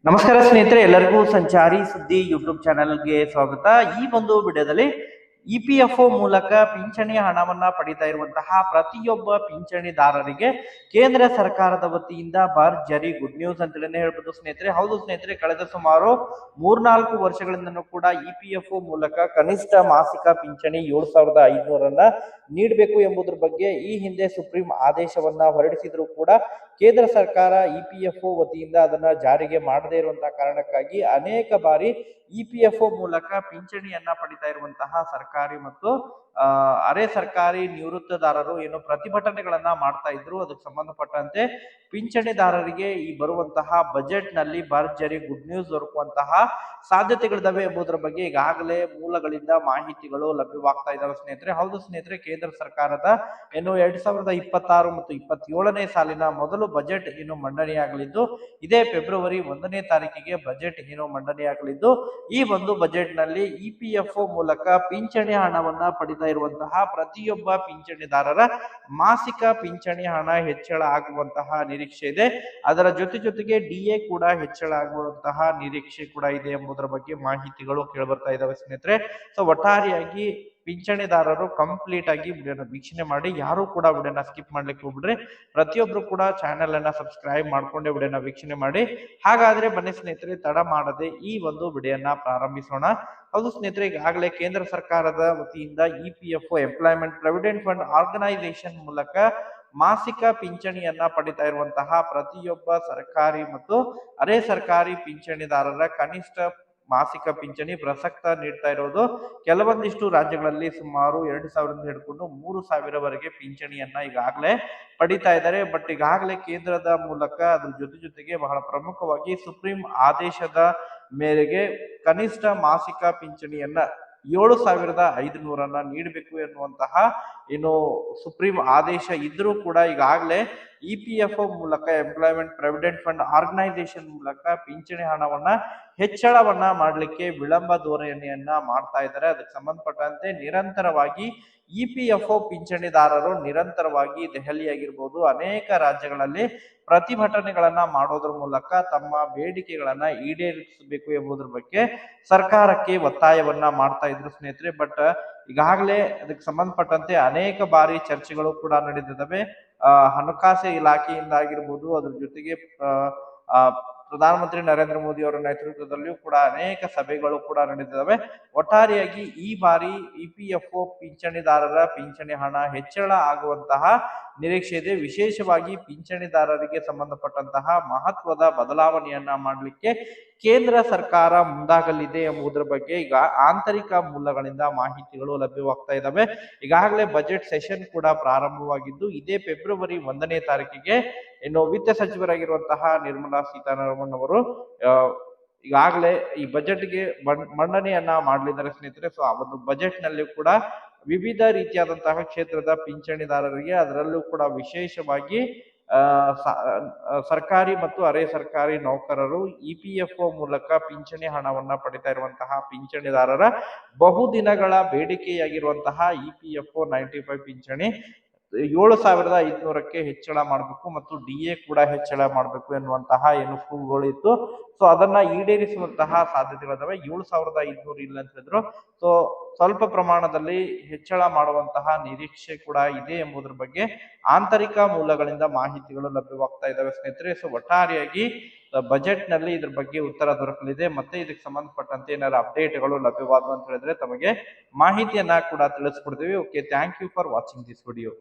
ನಮಸ್ಕಾರ ಸ್ನೇಹಿತರೆ, ಎಲ್ಲರಿಗೂ ಸಂಚಾರಿ ಸುದ್ದಿ ಯೂಟ್ಯೂಬ್ ಚಾನೆಲ್ಗೆ ಸ್ವಾಗತ. ಈ ಒಂದು ವಿಡಿಯೋದಲ್ಲಿ ಇಪಿಎಫ್ಒ ಮೂಲಕ ಪಿಂಚಣಿ ಹಣವನ್ನ ಪಡಿತಾ ಇರುವಂತಹ ಪ್ರತಿಯೊಬ್ಬ ಪಿಂಚಣಿದಾರರಿಗೆ ಕೇಂದ್ರ ಸರ್ಕಾರದ ವತಿಯಿಂದ ಭರ್ಜರಿ ಗುಡ್ ನ್ಯೂಸ್ ಅಂತಲೇ ಹೇಳ್ಬೋದು ಸ್ನೇಹಿತರೆ. ಹೌದು ಸ್ನೇಹಿತರೆ, ಕಳೆದ ಸುಮಾರು 3-4 ವರ್ಷಗಳಿಂದನೂ ಕೂಡ ಇಪಿಎಫ್ಒ ಮೂಲಕ ಕನಿಷ್ಠ ಮಾಸಿಕ ಪಿಂಚಣಿ 7,500 ನೀಡಬೇಕು ಎಂಬುದರ ಬಗ್ಗೆ ಈ ಹಿಂದೆ ಸುಪ್ರೀಂ ಆದೇಶವನ್ನ ಹೊರಡಿಸಿದ್ರು ಕೂಡ ಕೇಂದ್ರ ಸರ್ಕಾರ ಇಪಿಎಫ್ಒ ವತಿಯಿಂದ ಅದನ್ನ ಜಾರಿಗೆ ಮಾಡದೇ ಇರುವಂತಹ ಕಾರಣಕ್ಕಾಗಿ ಅನೇಕ ಬಾರಿ ಇಪಿಎಫ್ಒ ಮೂಲಕ ಪಿಂಚಣಿಯನ್ನ ಪಡಿತಾ ಇರುವಂತಹ ಸರ್ಕಾರಿ ಮತ್ತು ಅರೆ ಸರ್ಕಾರಿ ನಿವೃತ್ತದಾರರು ಏನು ಪ್ರತಿಭಟನೆಗಳನ್ನ ಮಾಡ್ತಾ ಇದ್ರು. ಅದಕ್ಕೆ ಸಂಬಂಧಪಟ್ಟಂತೆ ಪಿಂಚಣಿದಾರರಿಗೆ ಈ ಬರುವಂತಹ ಬಜೆಟ್ ನಲ್ಲಿ ಭರ್ಜರಿ ಗುಡ್ ನ್ಯೂಸ್ ದೊರಕುವಂತಹ ಸಾಧ್ಯತೆಗಳಿದಾವೆ ಎಂಬುದರ ಬಗ್ಗೆ ಈಗಾಗಲೇ ಮೂಲಗಳಿಂದ ಮಾಹಿತಿಗಳು ಲಭ್ಯವಾಗ್ತಾ ಇದಾವೆ ಸ್ನೇಹಿತರೆ. ಹೌದು ಸ್ನೇಹಿತರೆ, ಕೇಂದ್ರ ಸರ್ಕಾರದ ಏನು 2026 ಮತ್ತು 27ನೇ ಸಾಲಿನ ಮೊದಲು ಬಜೆಟ್ ಏನು ಮಂಡನೆಯಾಗಲಿದ್ದು, ಇದೇ ಫೆಬ್ರವರಿ 1ನೇ ತಾರೀಕಿಗೆ ಬಜೆಟ್ ಏನು ಮಂಡನೆಯಾಗಲಿದ್ದು, ಈ ಒಂದು ಬಜೆಟ್ ನಲ್ಲಿ ಇಪಿಎಫ್ಒ ಮೂಲಕ ಪಿಂಚಣಿ ಹಣವನ್ನ ಪಡಿತಾ ಇರುವಂತಹ ಪ್ರತಿಯೊಬ್ಬ ಪಿಂಚಣಿದಾರರ ಮಾಸಿಕ ಪಿಂಚಣಿ ಹಣ ಹೆಚ್ಚಳ ಆಗುವಂತಹ ನಿರೀಕ್ಷೆ ಇದೆ. ಅದರ ಜೊತೆಗೆ ಡಿಎ ಕೂಡ ಹೆಚ್ಚಳ ಆಗುವಂತಹ ನಿರೀಕ್ಷೆ ಕೂಡ ಇದೆ ಎಂಬುದರ ಬಗ್ಗೆ ಮಾಹಿತಿಗಳು ಕೇಳಿಬರ್ತಾ ಇದಾವೆ ಸ್ನೇಹಿತರೆ. ಸೊ ಒಟ್ಟಾರೆಯಾಗಿ ಪಿಂಚಣಿದಾರರು ಕಂಪ್ಲೀಟ್ ಆಗಿ ವಿಡಿಯೋನ ವೀಕ್ಷಣೆ ಮಾಡಿ, ಯಾರು ಕೂಡ ವಿಡಿಯೋನ ಸ್ಕಿಪ್ ಮಾಡ್ಲಿಕ್ಕೆ ಹೋಗ್ಬಿಡ್ರಿ. ಪ್ರತಿಯೊಬ್ರು ಕೂಡ ಚಾನೆಲ್ ಅನ್ನ ಸಬ್ಸ್ಕ್ರೈಬ್ ಮಾಡ್ಕೊಂಡೆ ವಿಡಿಯೋನ ವೀಕ್ಷಣೆ ಮಾಡಿ. ಹಾಗಾದ್ರೆ ಬನ್ನಿ ಸ್ನೇಹಿತರೆ, ತಡ ಮಾಡದೆ ಈ ಒಂದು ವಿಡಿಯೋನ ಪ್ರಾರಂಭಿಸೋಣ. ಹೌದು ಸ್ನೇಹಿತರೆ, ಈಗಾಗಲೇ ಕೇಂದ್ರ ಸರ್ಕಾರದ ವತಿಯಿಂದ EPFO employment provident fund organisation ಮೂಲಕ ಮಾಸಿಕ ಪಿಂಚಣಿಯನ್ನ ಪಡಿತಾ ಇರುವಂತಹ ಪ್ರತಿಯೊಬ್ಬ ಸರ್ಕಾರಿ ಮತ್ತು ಅರೆ ಸರ್ಕಾರಿ ಪಿಂಚಣಿದಾರರ ಕನಿಷ್ಠ ಮಾಸಿಕ ಪಿಂಚಣಿ ಪ್ರಸಕ್ತ ನೀಡ್ತಾ ಇರೋದು ಕೆಲವೊಂದಿಷ್ಟು ರಾಜ್ಯಗಳಲ್ಲಿ ಸುಮಾರು 2,000 ಹಿಡ್ಕೊಂಡು 3,000ವರೆಗೆ ಪಿಂಚಣಿಯನ್ನ ಈಗಾಗಲೇ ಪಡಿತಾ ಇದ್ದಾರೆ. ಬಟ್ ಈಗಾಗಲೇ ಕೇಂದ್ರದ ಮೂಲಕ ಅದ್ರ ಜೊತೆಗೆ ಬಹಳ ಪ್ರಮುಖವಾಗಿ ಸುಪ್ರೀಂ ಆದೇಶದ ಮೇರೆಗೆ ಕನಿಷ್ಠ ಮಾಸಿಕ ಪಿಂಚಣಿಯನ್ನ 7,500 ನೀಡಬೇಕು ಎನ್ನುವಂತಹ ಏನು ಸುಪ್ರೀಂ ಆದೇಶ ಇದ್ರೂ ಕೂಡ ಈಗಾಗಲೇ ಇಪಿಎಫ್ಒ ಮೂಲಕ ಎಂಪ್ಲಾಯ್ಮೆಂಟ್ ಪ್ರಾವಿಡೆಂಟ್ ಫಂಡ್ ಆರ್ಗನೈಸೇಷನ್ ಮೂಲಕ ಪಿಂಚಣಿ ಹಣವನ್ನ ಹೆಚ್ಚಳವನ್ನ ಮಾಡಲಿಕ್ಕೆ ವಿಳಂಬ ಧೋರಣೆಯನ್ನ ಮಾಡ್ತಾ ಇದ್ದಾರೆ. ಅದಕ್ಕೆ ಸಂಬಂಧಪಟ್ಟಂತೆ ನಿರಂತರವಾಗಿ ಇಪಿಎಫ್ಒ ಪಿಂಚಣಿದಾರರು ನಿರಂತರವಾಗಿ ದೆಹಲಿ ಆಗಿರ್ಬೋದು ಅನೇಕ ರಾಜ್ಯಗಳಲ್ಲಿ ಪ್ರತಿಭಟನೆಗಳನ್ನ ಮಾಡೋದ್ರ ಮೂಲಕ ತಮ್ಮ ಬೇಡಿಕೆಗಳನ್ನ ಈಡೇರಿಸಬೇಕು ಎಂಬುದರ ಬಗ್ಗೆ ಸರ್ಕಾರಕ್ಕೆ ಒತ್ತಾಯವನ್ನ ಮಾಡ್ತಾ ಇದ್ರು ಸ್ನೇಹಿತರೆ. ಬಟ್ ಈಗಾಗಲೇ ಅದಕ್ಕೆ ಸಂಬಂಧಪಟ್ಟಂತೆ ಅನೇಕ ಬಾರಿ ಚರ್ಚೆಗಳು ಕೂಡ ನಡೆದಿದ್ದಾವೆ. ಹಣಕಾಸು ಇಲಾಖೆಯಿಂದ ಆಗಿರ್ಬೋದು, ಅದ್ರ ಜೊತೆಗೆ ಪ್ರಧಾನಮಂತ್ರಿ ನರೇಂದ್ರ ಮೋದಿ ಅವರ ನೇತೃತ್ವದಲ್ಲಿಯೂ ಕೂಡ ಅನೇಕ ಸಭೆಗಳು ಕೂಡ ನಡೆದಿದ್ದಾವೆ. ಒಟ್ಟಾರೆಯಾಗಿ ಈ ಬಾರಿ ಇಪಿಎಫ್ಒ ಪಿಂಚಣಿದಾರರ ಪಿಂಚಣಿ ಹಣ ಹೆಚ್ಚಳ ಆಗುವಂತಹ ನಿರೀಕ್ಷೆ ಇದೆ. ವಿಶೇಷವಾಗಿ ಪಿಂಚಣಿದಾರರಿಗೆ ಸಂಬಂಧಪಟ್ಟಂತಹ ಮಹತ್ವದ ಬದಲಾವಣೆಯನ್ನ ಮಾಡಲಿಕ್ಕೆ ಕೇಂದ್ರ ಸರ್ಕಾರ ಮುಂದಾಗಲಿದೆ ಎಂಬುದರ ಬಗ್ಗೆ ಈಗ ಆಂತರಿಕ ಮೂಲಗಳಿಂದ ಮಾಹಿತಿಗಳು ಲಭ್ಯವಾಗ್ತಾ ಇದ್ದಾವೆ. ಈಗಾಗಲೇ ಬಜೆಟ್ ಸೆಷನ್ ಕೂಡ ಪ್ರಾರಂಭವಾಗಿದ್ದು, ಇದೇ ಫೆಬ್ರವರಿ 1ನೇ ತಾರೀಕಿಗೆ ಇನ್ನು ವಿತ್ತ ಸಚಿವರಾಗಿರುವಂತಹ ನಿರ್ಮಲಾ ಸೀತಾರಾಮನ್ ಅವರು ಈಗಾಗಲೇ ಈ ಬಜೆಟ್ಗೆ ಮಂಡನೆಯನ್ನ ಮಾಡಲಿದ್ದಾರೆ ಸ್ನೇಹಿತರೆ. ಸೊ ಆ ಒಂದು ಬಜೆಟ್ ನಲ್ಲಿ ಕೂಡ ವಿವಿಧ ರೀತಿಯಾದಂತಹ ಕ್ಷೇತ್ರದ ಪಿಂಚಣಿದಾರರಿಗೆ, ಅದರಲ್ಲೂ ಕೂಡ ವಿಶೇಷವಾಗಿ ಸರ್ಕಾರಿ ಮತ್ತು ಅರೆ ಸರ್ಕಾರಿ ನೌಕರರು ಇಪಿಎಫ್ಒ ಮೂಲಕ ಪಿಂಚಣಿ ಹಣವನ್ನ ಪಡಿತಾ ಇರುವಂತಹ ಪಿಂಚಣಿದಾರರ ಬಹುದಿನಗಳ ಬೇಡಿಕೆಯಾಗಿರುವಂತಹ ಇಪಿಎಫ್ಒ 95 ಪಿಂಚಣಿ 7,500ಕ್ಕೆ ಹೆಚ್ಚಳ ಮಾಡಬೇಕು ಮತ್ತು ಡಿಎ ಕೂಡ ಹೆಚ್ಚಳ ಮಾಡಬೇಕು ಎನ್ನುವಂತಹ ಏನು ಕೂಗುಗಳಿತ್ತು. ಸೊ ಅದನ್ನ ಈಡೇರಿಸುವಂತಹ ಸಾಧ್ಯತೆಗಳಿದಾವೆ. 7,500 ಇಲ್ಲ ಅಂತ ಹೇಳಿದ್ರು. ಸೊ ಸ್ವಲ್ಪ ಪ್ರಮಾಣದಲ್ಲಿ ಹೆಚ್ಚಳ ಮಾಡುವಂತಹ ನಿರೀಕ್ಷೆ ಕೂಡ ಇದೆ ಎಂಬುದರ ಬಗ್ಗೆ ಆಂತರಿಕ ಮೂಲಗಳಿಂದ ಮಾಹಿತಿಗಳು ಲಭ್ಯವಾಗ್ತಾ ಇದ್ದಾವೆ ಸ್ನೇಹಿತರೆ. ಸೊ ಒಟ್ಟಾರೆಯಾಗಿ ಬಜೆಟ್ ನಲ್ಲಿ ಇದ್ರ ಬಗ್ಗೆ ಉತ್ತರ ದೊರಕಲಿದೆ. ಮತ್ತೆ ಇದಕ್ಕೆ ಸಂಬಂಧಪಟ್ಟಂತೆ ಏನಾದ್ರು ಅಪ್ಡೇಟ್ಗಳು ಲಭ್ಯವಾದವು ಅಂತ ಹೇಳಿದ್ರೆ ತಮಗೆ ಮಾಹಿತಿಯನ್ನ ಕೂಡ ತಿಳಿಸ್ಕೊಡ್ತೀವಿ. Okay, thank you for watching this video.